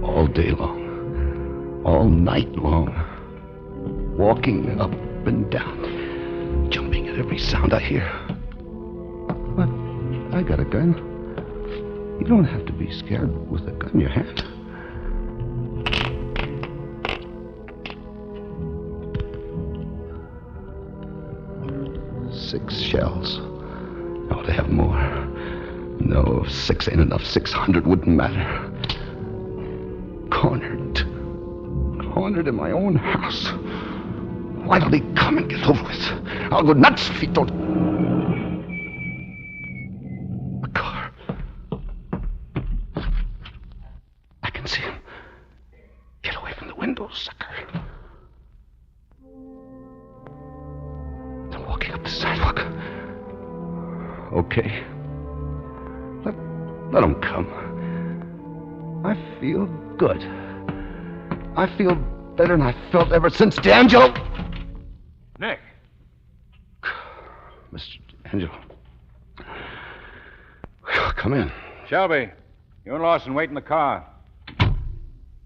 All day long, all night long, walking up and down, jumping at every sound I hear. But I got a gun. You don't have to be scared with a gun in your hand. Six shells. I ought to have more. No, if 6 ain't enough, 600 wouldn't matter. Cornered in my own house. Why don't he come and get over with? I'll go nuts if he don't. A car. window, sucker. They're walking up the sidewalk. Okay. Let them come. I feel good. I feel better than I felt ever since D'Angelo. Nick. Mr. D'Angelo. Come in. Shelby, you and Lawson wait in the car.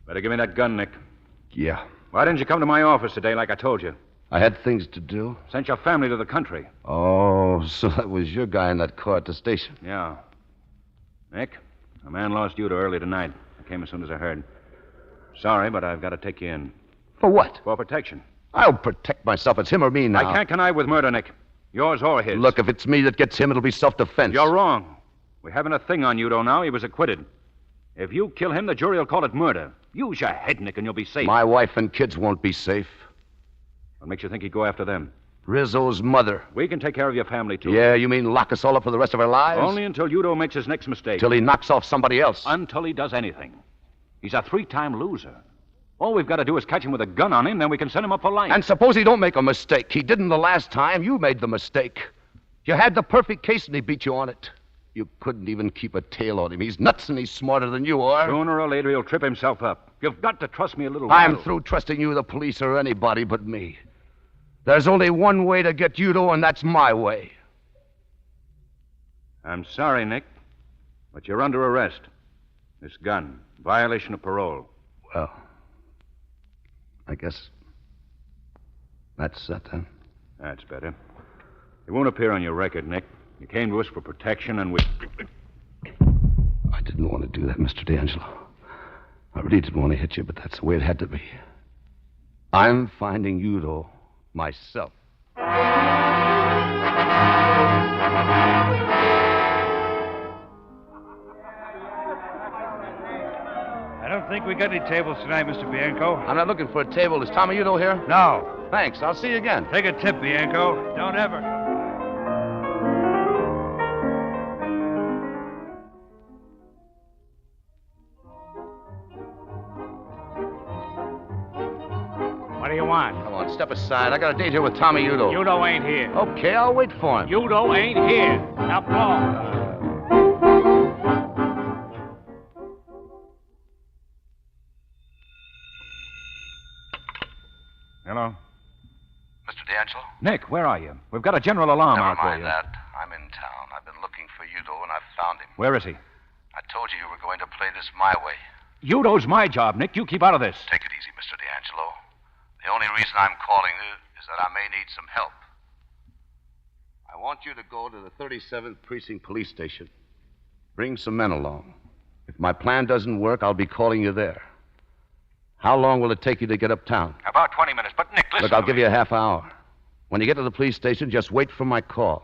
Better give me that gun, Nick. Yeah. Why didn't you come to my office today like I told you? I had things to do. Sent your family to the country. Oh, so that was your guy in that car at the station. Yeah. Nick, a man lost Udo early tonight. I came as soon as I heard. Sorry, but I've got to take you in. For what? For protection. I'll protect myself. It's him or me now. I can't connive with murder, Nick. Yours or his. Look, if it's me that gets him, it'll be self-defense. You're wrong. We haven't a thing on Udo now. He was acquitted. If you kill him, the jury will call it murder. Use your head, Nick, and you'll be safe. My wife and kids won't be safe. What makes you think he'd go after them? Rizzo's mother. We can take care of your family, too. Yeah, you mean lock us all up for the rest of our lives? Only until Udo makes his next mistake. Till he knocks off somebody else. Until he does anything. He's a 3-time loser. All we've got to do is catch him with a gun on him, then we can send him up for life. And suppose he don't make a mistake. He didn't the last time. You made the mistake. You had the perfect case and he beat you on it. You couldn't even keep a tail on him. He's nuts and he's smarter than you are. Sooner or later, he'll trip himself up. You've got to trust me a little while. I'm through trusting you, the police, or anybody but me. There's only one way to get Udo, and that's my way. I'm sorry, Nick, but you're under arrest. This gun, violation of parole. Well, I guess that's that, then. That's better. It won't appear on your record, Nick. You came to us for protection, and we... I didn't want to do that, Mr. D'Angelo. I really didn't want to hit you, but that's the way it had to be. I'm finding Udo myself. I don't think we got any tables tonight, Mr. Bianco. I'm not looking for a table. Is Tommy Udo here? No. Thanks. I'll see you again. Take a tip, Bianco. Don't ever. What do you want? Come on, step aside. I got a date here with Tommy Udo. Udo ain't here. Okay, I'll wait for him. Udo ain't here. Now, Paul. Hello? Mr. D'Angelo? Nick, where are you? We've got a general alarm out there. Never mind that. I'm in town. I've been looking for Udo, and I've found him. Where is he? I told you were going to play this my way. Udo's my job, Nick. You keep out of this. Take it easy, Mr. D'Angelo. The only reason I'm calling you is that I may need some help. I want you to go to the 37th Precinct Police Station. Bring some men along. If my plan doesn't work, I'll be calling you there. How long will it take you to get uptown? About 20 minutes. But, Nick, listen. Look, I'll give you a half hour. When you get to the police station, just wait for my call.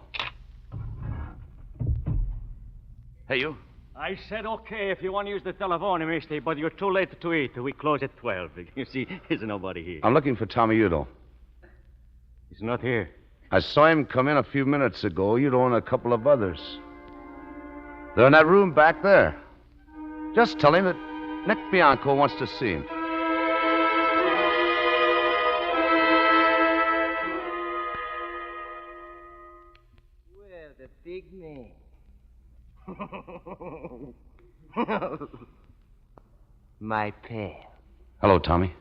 Hey, you. I said okay if you want to use the telephone, mister, but you're too late to eat. We close at 12. You see, there's nobody here. I'm looking for Tommy Udo. He's not here. I saw him come in a few minutes ago. Udo and a couple of others. They're in that room back there. Just tell him that Nick Bianco wants to see him. Well, the big man. My pal. Hello, Tommy.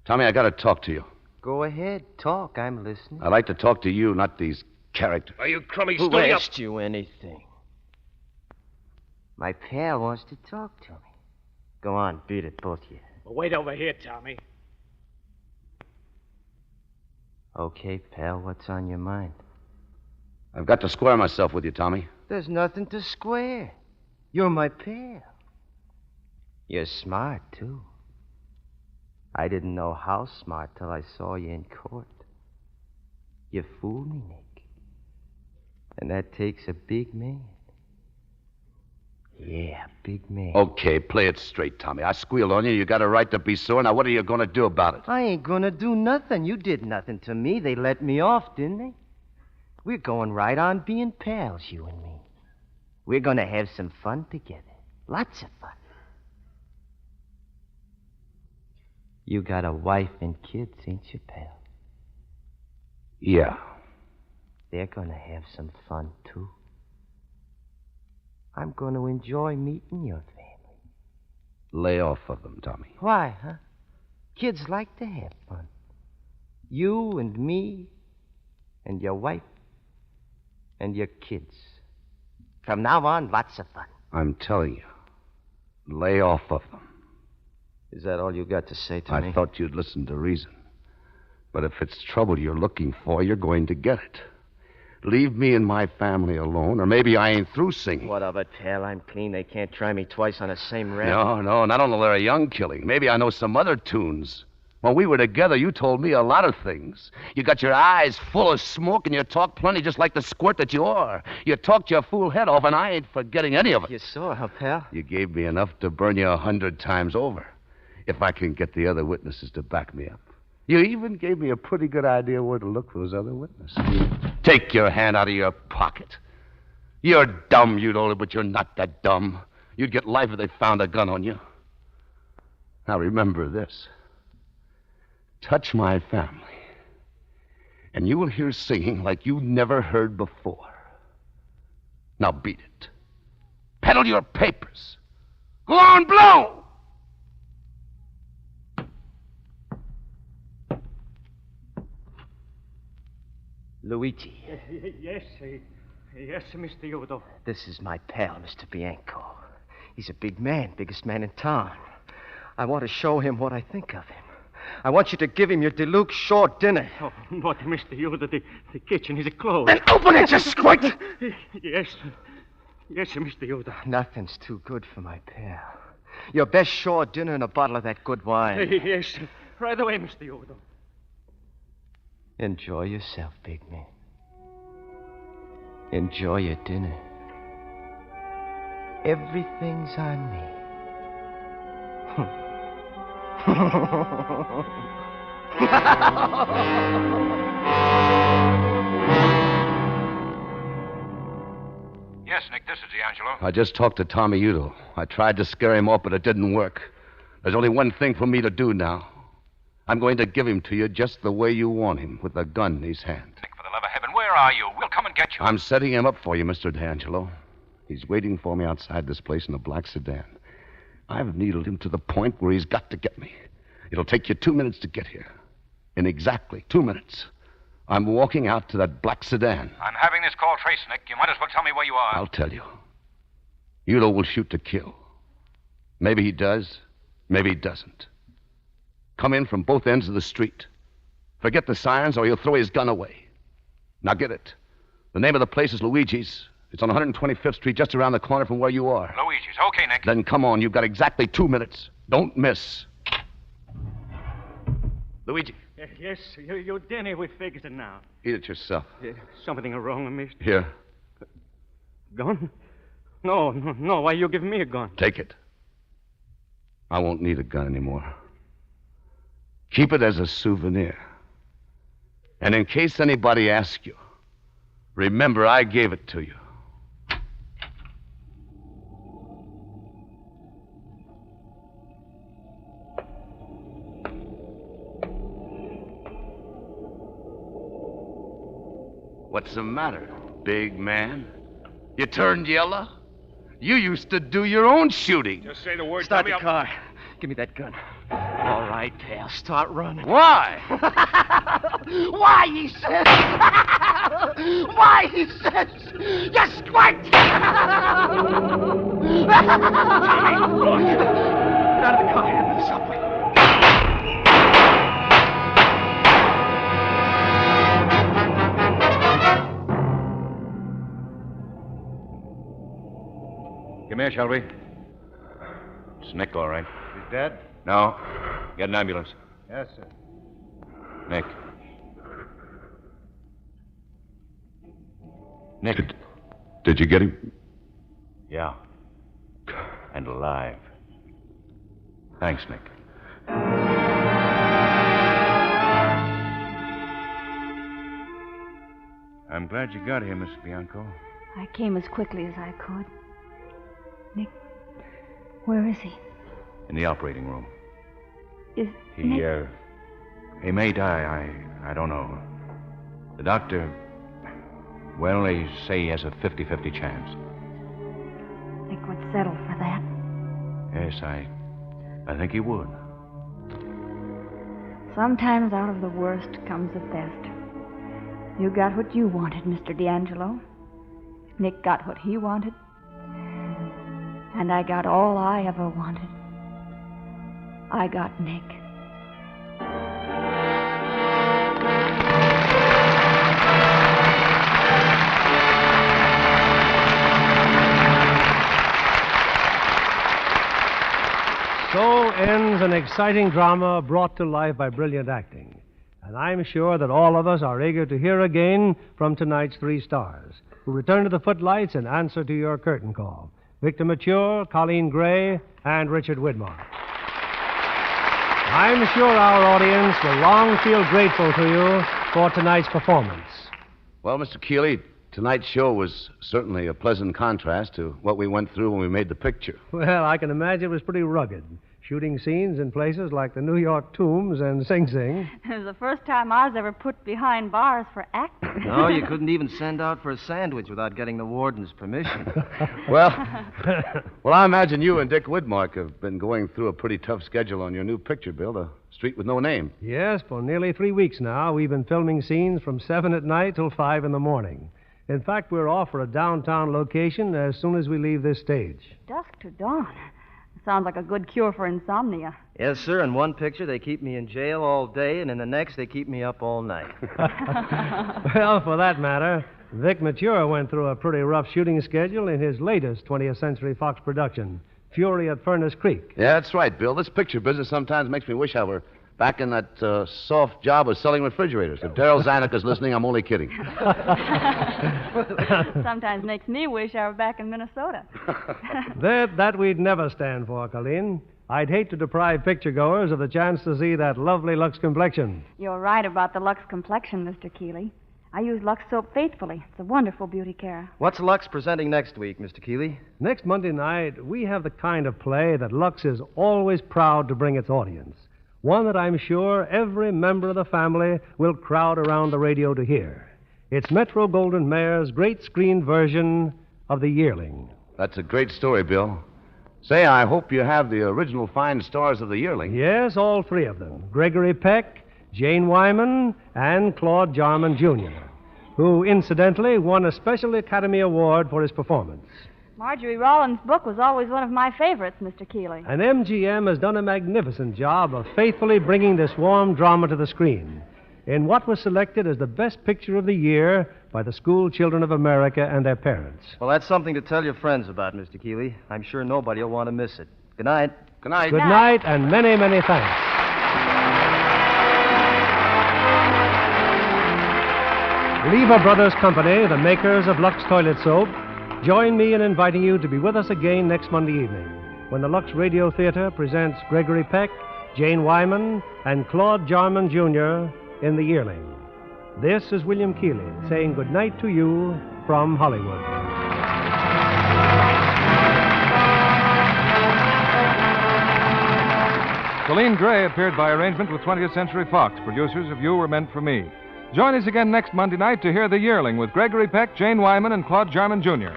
Tommy, I got to talk to you. Go ahead, talk. I'm listening. I'd like to talk to you, not these characters. Are you crummy Who stony up? asked you anything? My pal wants to talk to me. Go on, beat it, both of you. Well, wait over here, Tommy. Okay, pal, what's on your mind? I've got to square myself with you, Tommy. There's nothing to square. You're my pal. You're smart, too. I didn't know how smart till I saw you in court. You fooled me, Nick. And that takes a big man. Yeah, big man. Okay, play it straight, Tommy. I squealed on you. You got a right to be sore. Now, what are you going to do about it? I ain't gonna do nothing. You did nothing to me. They let me off, didn't they? We're going right on being pals, you and me. We're gonna have some fun together. Lots of fun. You got a wife and kids, ain't you, pal? Yeah. They're gonna have some fun, too. I'm gonna enjoy meeting your family. Lay off of them, Tommy. Why, huh? Kids like to have fun. You and me and your wife and your kids. From now on, lots of fun. I'm telling you, lay off of them. Is that all you got to say to me? I thought you'd listen to reason. But if it's trouble you're looking for, you're going to get it. Leave me and my family alone, or maybe I ain't through singing. What of it, pal? I'm clean. They can't try me twice on the same rap. No, not on the Lederer Young killing. Maybe I know some other tunes. When we were together, you told me a lot of things. You got your eyes full of smoke, and you talk plenty just like the squirt that you are. You talked your fool head off, and I ain't forgetting any of it. You saw, huh, pal? You gave me enough to burn you 100 times over, if I can get the other witnesses to back me up. You even gave me a pretty good idea where to look for those other witnesses. Take your hand out of your pocket. You're dumb, you know, but you're not that dumb. You'd get life if they found a gun on you. Now remember this. Touch my family, and you will hear singing like you never heard before. Now beat it. Peddle your papers. Go on, blow! Luigi. Yes, Mr. Udo. This is my pal, Mr. Bianco. He's a big man, biggest man in town. I want to show him what I think of him. I want you to give him your deluxe short dinner. Oh, but, Mr. Udo, the kitchen is closed. Then open it, you squint! Yes, Mr. Udo. Nothing's too good for my pal. Your best shore dinner and a bottle of that good wine. Yes, right away, Mr. Udo. Enjoy yourself, big man. Enjoy your dinner. Everything's on me. Yes, Nick, this is D'Angelo. I just talked to Tommy Udo. I tried to scare him off, but it didn't work. There's only one thing for me to do now. I'm going to give him to you just the way you want him, with a gun in his hand. Nick, for the love of heaven, where are you? We'll come and get you. I'm setting him up for you, Mr. D'Angelo. He's waiting for me outside this place in a black sedan. I've needled him to the point where he's got to get me. It'll take you 2 minutes to get here. In exactly 2 minutes, I'm walking out to that black sedan. I'm having this call traced, Nick. You might as well tell me where you are. I'll tell you. Udo will shoot to kill. Maybe he does, maybe he doesn't. Come in from both ends of the street. Forget the sirens or he'll throw his gun away. Now get it. The name of the place is Luigi's. It's on 125th Street, just around the corner from where you are. Luigi's. Okay, Nick. Then come on. You've got exactly 2 minutes. Don't miss. Luigi. Yes, your dinner, we fixed it now. Eat it yourself. Something wrong, mister? Here. Gun? No. Why you give me a gun? Take it. I won't need a gun anymore. Keep it as a souvenir. And in case anybody asks you, remember I gave it to you. What's the matter, big man? You turned yellow? You used to do your own shooting. Just say the word. Start the car. Give me that gun. All right, pal. Start running. Why? Why, he says. Why, he says. You squirt! Get out of the car. Head to the subway. Come here, Shelby. It's Nick, all right. He's dead? No. Get an ambulance. Yes, sir. Nick. Nick. Did you get him? Yeah. And alive. Thanks, Nick. I'm glad you got here, Miss Bianco. I came as quickly as I could. Nick, where is he? In the operating room. He may die. I don't know. The doctor, well, they say he has a 50-50 chance. Nick would settle for that. Yes, I think he would. Sometimes out of the worst comes the best. You got what you wanted, Mr. D'Angelo. Nick got what he wanted. And I got all I ever wanted. I got Nick. So ends an exciting drama brought to life by brilliant acting. And I'm sure that all of us are eager to hear again from tonight's three stars, who return to the footlights in answer to your curtain call. Victor Mature, Coleen Gray, and Richard Widmark. I'm sure our audience will long feel grateful to you for tonight's performance. Well, Mr. Keeley, tonight's show was certainly a pleasant contrast to what we went through when we made the picture. Well, I can imagine it was pretty rugged, shooting scenes in places like the New York Tombs and Sing Sing. It was the first time I was ever put behind bars for acting. No, you couldn't even send out for a sandwich without getting the warden's permission. Well, I imagine you and Dick Widmark have been going through a pretty tough schedule on your new picture, Bill, The Street with No Name. Yes, for nearly 3 weeks now, we've been filming scenes from 7 at night till 5 in the morning. In fact, we're off for a downtown location as soon as we leave this stage. Dusk to dawn. Sounds like a good cure for insomnia. Yes, sir. In one picture, they keep me in jail all day, and in the next, they keep me up all night. Well, for that matter, Vic Mature went through a pretty rough shooting schedule in his latest 20th Century Fox production, Fury at Furnace Creek. Yeah, that's right, Bill. This picture business sometimes makes me wish I were back in that soft job of selling refrigerators. If Daryl Zanuck is listening, I'm only kidding. Sometimes makes me wish I were back in Minnesota. That we'd never stand for, Coleen. I'd hate to deprive picture-goers of the chance to see that lovely Lux complexion. You're right about the Lux complexion, Mr. Keeley. I use Lux soap faithfully. It's a wonderful beauty care. What's Lux presenting next week, Mr. Keeley? Next Monday night, we have the kind of play that Lux is always proud to bring its audience. One that I'm sure every member of the family will crowd around the radio to hear. It's Metro-Goldwyn-Mayer's great screen version of The Yearling. That's a great story, Bill. Say, I hope you have the original fine stars of The Yearling. Yes, all three of them. Gregory Peck, Jane Wyman, and Claude Jarman, Jr., who, incidentally, won a Special Academy Award for his performance. Marjorie Rollins' book was always one of my favorites, Mr. Keeley. And MGM has done a magnificent job of faithfully bringing this warm drama to the screen in what was selected as the best picture of the year by the school children of America and their parents. Well, that's something to tell your friends about, Mr. Keeley. I'm sure nobody will want to miss it. Good night. Good night. Good night, and many, many thanks. Lever Brothers Company, the makers of Lux Toilet Soap, join me in inviting you to be with us again next Monday evening when the Lux Radio Theater presents Gregory Peck, Jane Wyman, and Claude Jarman, Jr. in The Yearling. This is William Keeley saying good night to you from Hollywood. Coleen Gray appeared by arrangement with 20th Century Fox, producers of You Were Meant for Me. Join us again next Monday night to hear The Yearling with Gregory Peck, Jane Wyman, and Claude Jarman, Jr.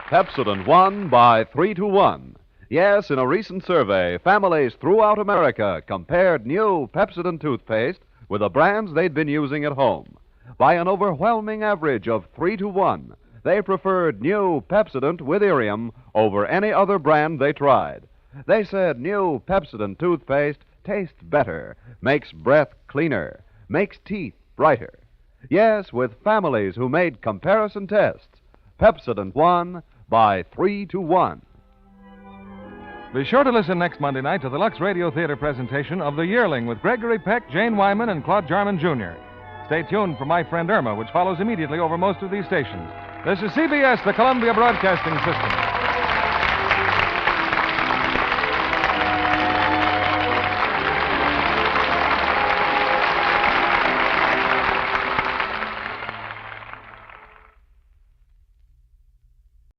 Pepsodent won by 3-1. Yes, in a recent survey, families throughout America compared new Pepsodent toothpaste with the brands they'd been using at home. By an overwhelming average of 3-1, they preferred new Pepsodent with Irium over any other brand they tried. They said new Pepsodent toothpaste tastes better, makes breath cleaner, makes teeth brighter. Yes, with families who made comparison tests, Pepsodent won by 3-1. Be sure to listen next Monday night to the Lux Radio Theater presentation of The Yearling with Gregory Peck, Jane Wyman, and Claude Jarman, Jr. Stay tuned for My Friend Irma, which follows immediately over most of these stations. This is CBS, the Columbia Broadcasting System.